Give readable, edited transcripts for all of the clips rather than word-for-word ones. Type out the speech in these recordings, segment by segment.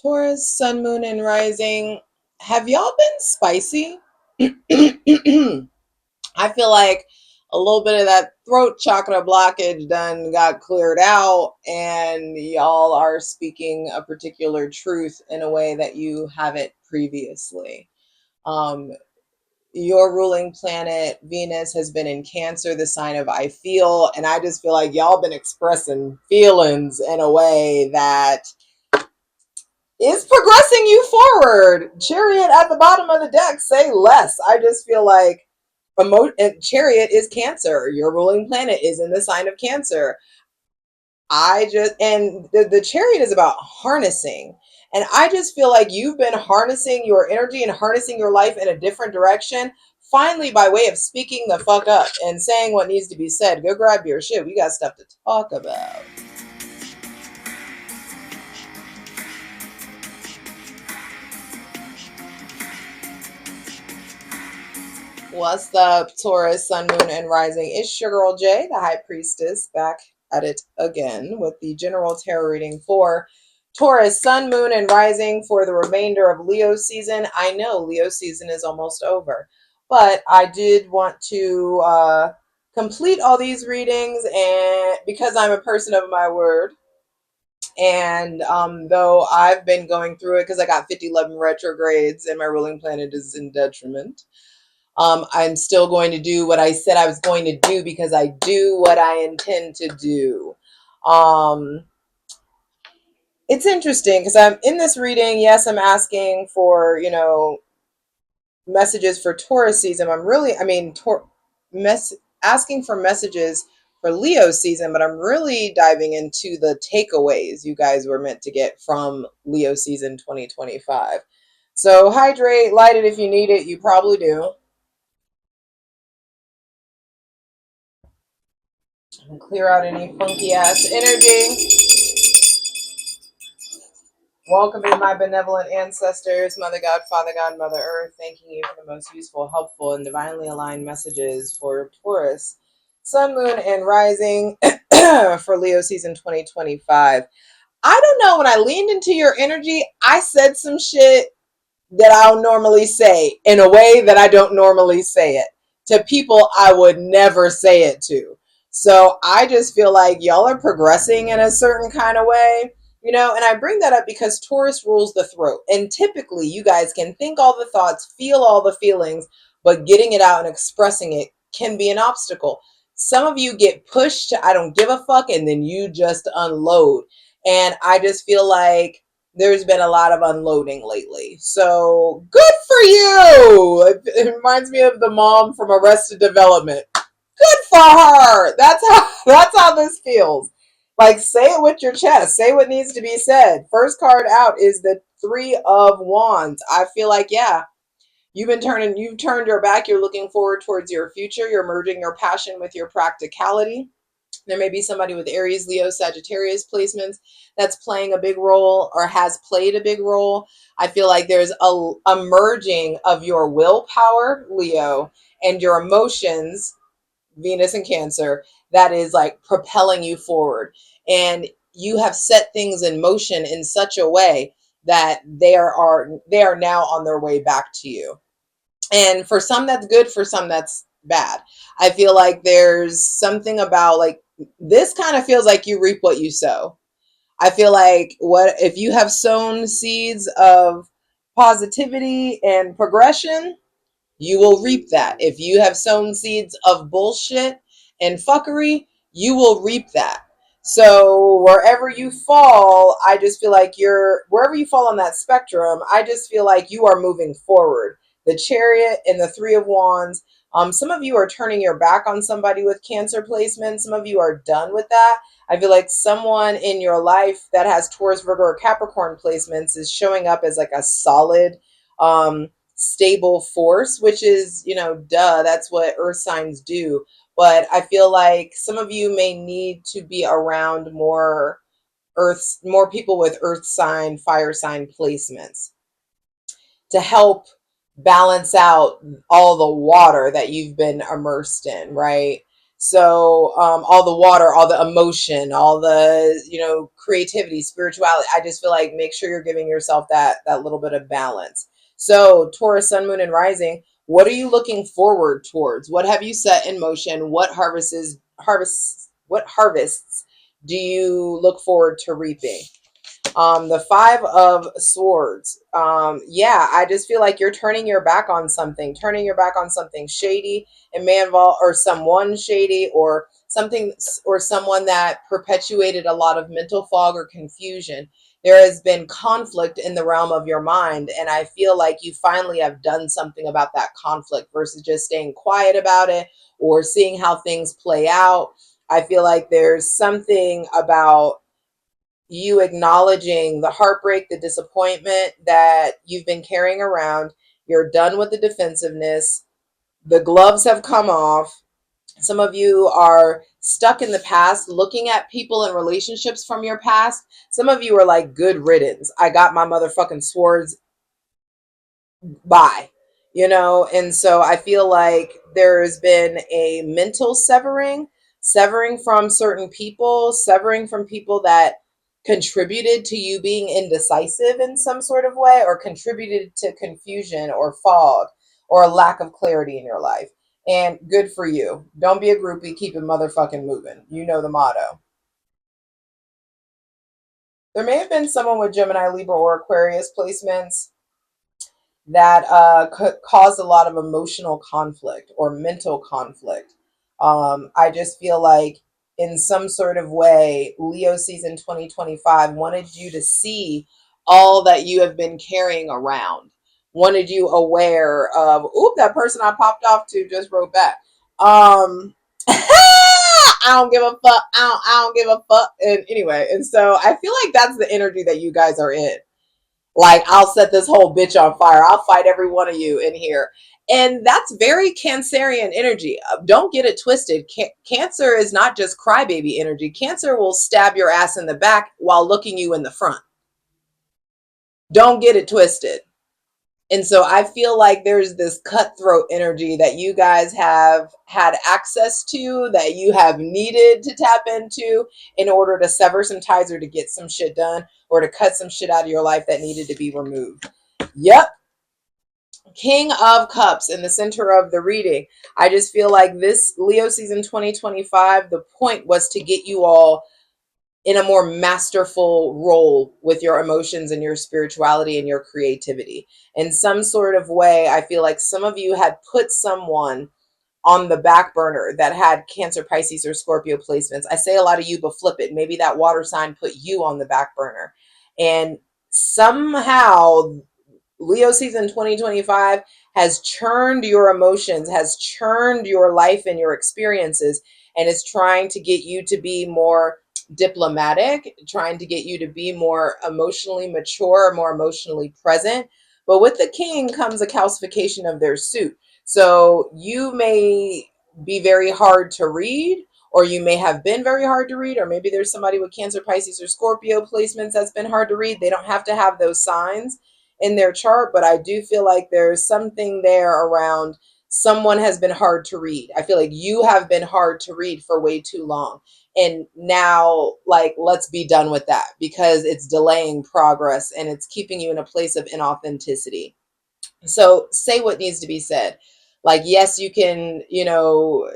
Taurus, Sun, Moon, and Rising. Have y'all been spicy? I feel like a little bit of that throat chakra blockage done got cleared out, and y'all are speaking a particular truth in a way that you haven't previously. Um, your ruling planet, Venus, has been in Cancer, the sign of I feel, and I just feel like y'all been expressing feelings in a way that is progressing you forward. Chariot at the bottom of the deck, say less. I just feel like Chariot is Cancer. Your ruling planet is in the sign of Cancer. The Chariot is about harnessing. And I just feel like you've been harnessing your energy and harnessing your life in a different direction. Finally, by way of speaking the fuck up and saying what needs to be said, go grab your shit. We got stuff to talk about. What's up, Taurus, Sun, Moon, and Rising? It's your girl Jay, the High Priestess, back at it again with the general tarot reading for Taurus, Sun, Moon, and Rising for the remainder of Leo season. I know Leo season is almost over, but I did want to complete all these readings, and because I'm a person of my word, and though I've been going through it because I got 5011 retrogrades and my ruling planet is in detriment, I'm still going to do what I said I was going to do because I do what I intend to do. Um, it's interesting because I'm in this reading. Yes, I'm asking for, messages for Taurus season. Asking for messages for Leo season, but I'm really diving into the takeaways you guys were meant to get from Leo season 2025. So hydrate, light it if you need it. You probably do. And clear out any funky ass energy. Welcoming my benevolent ancestors, Mother God, Father God, Mother Earth, thanking you for the most useful, helpful, and divinely aligned messages for Taurus, Sun, Moon, and Rising for Leo season 2025. I don't know, when I leaned into your energy, I said some shit that I'll normally say in a way that I don't normally say it to people I would never say it to. So I just feel like y'all are progressing in a certain kind of way, and I bring that up because Taurus rules the throat. And typically, you guys can think all the thoughts, feel all the feelings, but getting it out and expressing it can be an obstacle. Some of you get pushed to I don't give a fuck, and then you just unload. And I just feel like there's been a lot of unloading lately. So good for you. It reminds me of the mom from Arrested Development. Good for her. That's how this feels. Like, say it with your chest. Say what needs to be said. First card out is the Three of Wands. I feel like, yeah, you've turned your back. You're looking forward towards your future. You're merging your passion with your practicality. There may be somebody with Aries, Leo, Sagittarius placements that's playing a big role or has played a big role. I feel like there's a merging of your willpower, Leo, and your emotions, Venus and Cancer, that is like propelling you forward. And you have set things in motion in such a way that they are now on their way back to you. And for some that's good, for some that's bad. I feel like there's something about like this kind of feels like you reap what you sow. I feel like what if you have sown seeds of positivity and progression, you will reap that. If you have sown seeds of bullshit and fuckery, you will reap that. So wherever you fall, I just feel like wherever you fall on that spectrum, I just feel like you are moving forward. The Chariot and the Three of Wands. Some of you are turning your back on somebody with Cancer placement. Some of you are done with that. I feel like someone in your life that has Taurus, Virgo, or Capricorn placements is showing up as like a solid, stable force, which is, duh, that's what earth signs do. But I feel like some of you may need to be around more people with earth sign, fire sign placements to help balance out all the water that you've been immersed in, right? So all the water, all the emotion, all the, you know, creativity, spirituality. I just feel like make sure you're giving yourself that little bit of balance. So Taurus, Sun, Moon, and Rising. What are you looking forward towards? What have you set in motion? What harvests do you look forward to reaping? The Five of Swords. Yeah, I just feel like you're turning your back on something shady and may involve, or someone shady, or something, or someone that perpetuated a lot of mental fog or confusion. There has been conflict in the realm of your mind, and I feel like you finally have done something about that conflict versus just staying quiet about it or seeing how things play out. I feel like there's something about you acknowledging the heartbreak, the disappointment that you've been carrying around. You're done with the defensiveness. The gloves have come off. Some of you are stuck in the past, looking at people and relationships from your past. Some of you are like, good riddance. I got my motherfucking swords by, you know. And so I feel like there's been a mental severing from certain people, severing from people that contributed to you being indecisive in some sort of way, or contributed to confusion or fog or a lack of clarity in your life. And good for you. Don't be a groupie, keep it motherfucking moving. You know the motto. There may have been someone with Gemini, Libra, or Aquarius placements that caused a lot of emotional conflict or mental conflict. I just feel like, in some sort of way, Leo season 2025 wanted you to see all that you have been carrying around, wanted you aware of, oop, that person I popped off to just wrote back. I don't give a fuck. I don't give a fuck. And anyway, and so I feel like that's the energy that you guys are in. Like, I'll set this whole bitch on fire. I'll fight every one of you in here. And that's very Cancerian energy. Don't get it twisted. Cancer is not just crybaby energy. Cancer will stab your ass in the back while looking you in the front. Don't get it twisted. And so I feel like there's this cutthroat energy that you guys have had access to, that you have needed to tap into in order to sever some ties or to get some shit done or to cut some shit out of your life that needed to be removed. Yep. King of Cups in the center of the reading. I just feel like this Leo season 2025, the point was to get you all in a more masterful role with your emotions and your spirituality and your creativity. In some sort of way, I feel like some of you had put someone on the back burner that had Cancer, Pisces, or Scorpio placements. I say a lot of you, but flip it. Maybe that water sign put you on the back burner. And somehow Leo season 2025 has churned your emotions, has churned your life and your experiences, and is trying to get you to be more diplomatic, trying to get you to be more emotionally mature, more emotionally present. But with the king comes a calcification of their suit. So you may be very hard to read, or you may have been very hard to read, or maybe there's somebody with Cancer, Pisces, or Scorpio placements that's been hard to read. They don't have to have those signs in their chart, but I do feel like there's something there around someone has been hard to read. I feel like you have been hard to read for way too long. And now, like, let's be done with that because it's delaying progress and it's keeping you in a place of inauthenticity. So say what needs to be said. Like, yes, you can, you know,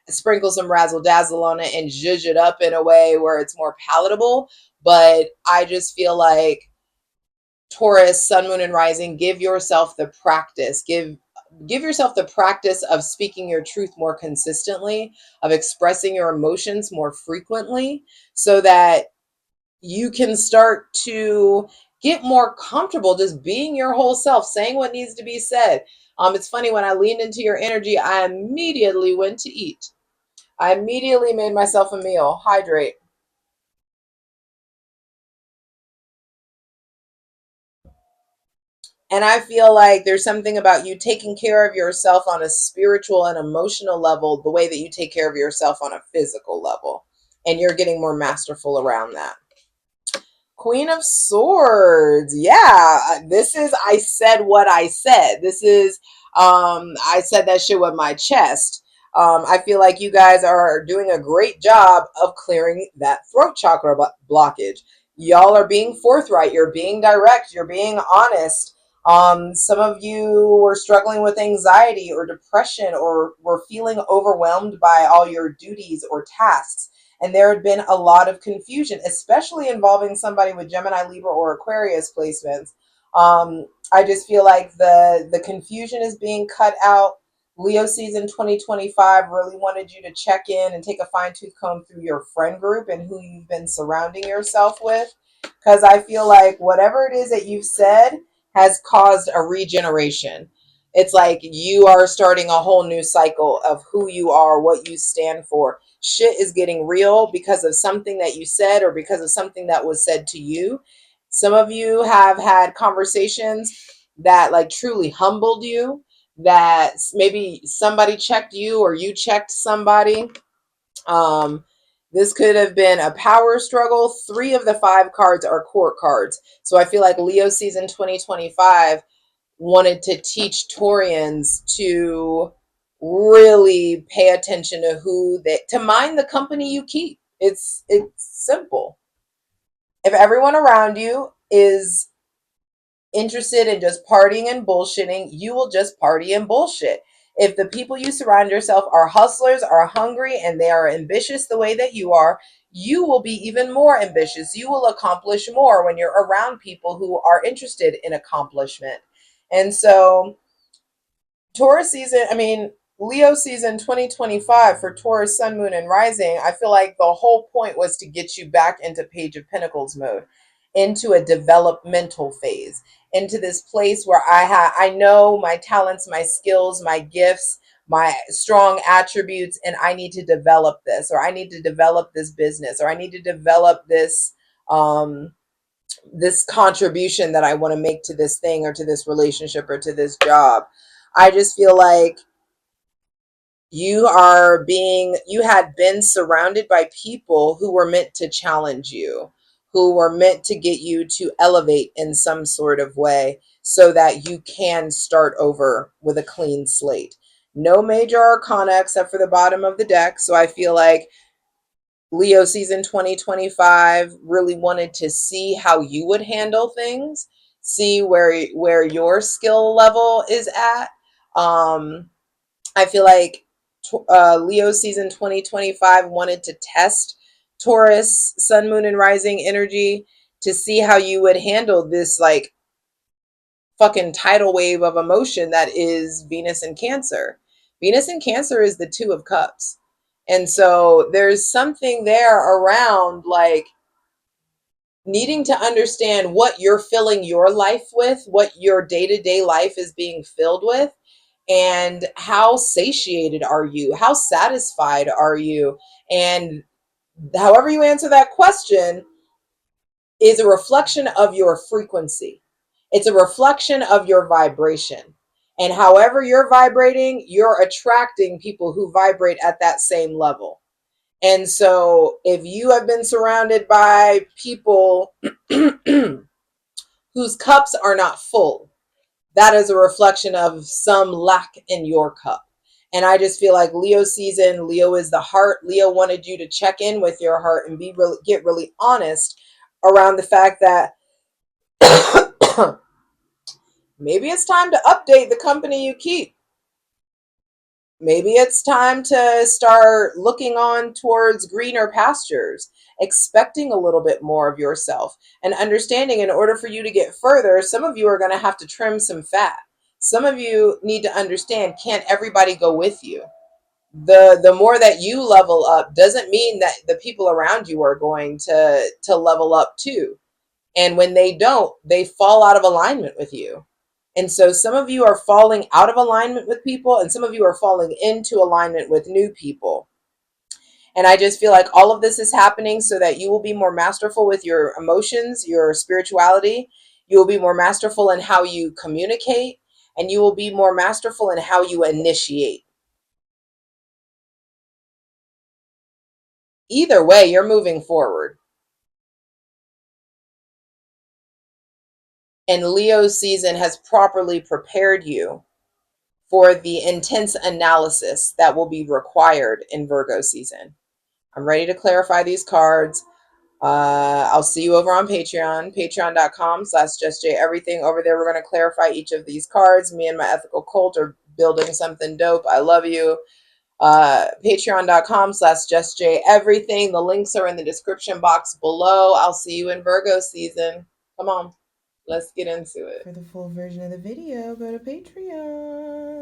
sprinkle some razzle dazzle on it and zhuzh it up in a way where it's more palatable. But I just feel like Taurus, Sun, Moon, and Rising, give yourself the practice. Give yourself the practice of speaking your truth more consistently, of expressing your emotions more frequently, so that you can start to get more comfortable just being your whole self, saying what needs to be said. It's funny, when I leaned into your energy, I immediately went to eat. I immediately made myself a meal, hydrate. And I feel like there's something about you taking care of yourself on a spiritual and emotional level, the way that you take care of yourself on a physical level. And you're getting more masterful around that. Queen of Swords. Yeah, this is, I said what I said. This is, I said that shit with my chest. I feel like you guys are doing a great job of clearing that throat chakra blockage. Y'all are being forthright. You're being direct. You're being honest. Some of you were struggling with anxiety or depression or were feeling overwhelmed by all your duties or tasks. And there had been a lot of confusion, especially involving somebody with Gemini, Libra, or Aquarius placements. I just feel like the confusion is being cut out. Leo season 2025 really wanted you to check in and take a fine tooth comb through your friend group and who you've been surrounding yourself with. Because I feel like whatever it is that you've said has caused a regeneration. It's like you are starting a whole new cycle of who you are, what you stand for. Shit is getting real because of something that you said or because of something that was said to you. Some of you have had conversations that like truly humbled you, that maybe somebody checked you or you checked somebody. Um, this could have been a power struggle. 3 of the 5 cards are court cards. So I feel like Leo season 2025 wanted to teach Taurians to really pay attention to to mind the company you keep. It's simple. If everyone around you is interested in just partying and bullshitting, you will just party and bullshit. If the people you surround yourself are hustlers, are hungry, and they are ambitious the way that you are, you will be even more ambitious. You will accomplish more when you're around people who are interested in accomplishment. And so Taurus season, I mean, Leo season 2025 for Taurus, Sun, Moon, and Rising, I feel like the whole point was to get you back into Page of Pentacles mode, into a developmental phase, into this place where I know my talents, my skills, my gifts, my strong attributes, and I need to develop this, or I need to develop this business, or I need to develop um this contribution that I want to make to this thing or to this relationship or to this job. I just feel like you had been surrounded by people who were meant to challenge you, who were meant to get you to elevate in some sort of way so that you can start over with a clean slate. No major arcana except for the bottom of the deck. So I feel like Leo season 2025 really wanted to see how you would handle things, see where your skill level is at. I feel like Leo season 2025 wanted to test Taurus, Sun, Moon, and Rising energy to see how you would handle this like fucking tidal wave of emotion that is Venus and Cancer. Venus and Cancer is the 2 of Cups. And so there's something there around like needing to understand what you're filling your life with, what your day-to-day life is being filled with, and how satiated are you? How satisfied are you? And however you answer that question is a reflection of your frequency. It's a reflection of your vibration. And however you're vibrating, you're attracting people who vibrate at that same level. And so if you have been surrounded by people whose cups are not full, that is a reflection of some lack in your cup. And I just feel like Leo season, Leo is the heart. Leo wanted you to check in with your heart and get really honest around the fact that maybe it's time to update the company you keep. Maybe it's time to start looking on towards greener pastures, expecting a little bit more of yourself, and understanding in order for you to get further, some of you are going to have to trim some fat. Some of you need to understand, can't everybody go with you? The more that you level up doesn't mean that the people around you are going to level up too. And when they don't, they fall out of alignment with you. And so some of you are falling out of alignment with people, and some of you are falling into alignment with new people. And I just feel like all of this is happening so that you will be more masterful with your emotions, your spirituality. You will be more masterful in how you communicate, and you will be more masterful in how you initiate. Either way, you're moving forward. And Leo season has properly prepared you for the intense analysis that will be required in Virgo season. I'm ready to clarify these cards. I'll see you over on Patreon, patreon.com/JustJEverything. Over there, we're going to clarify each of these cards. Me and my ethical cult are building something dope. I love you. Patreon.com/JustJEverything. The links are in the description box below. I'll see you in Virgo season. Come on, let's get into it. For the full version of the video, go to Patreon.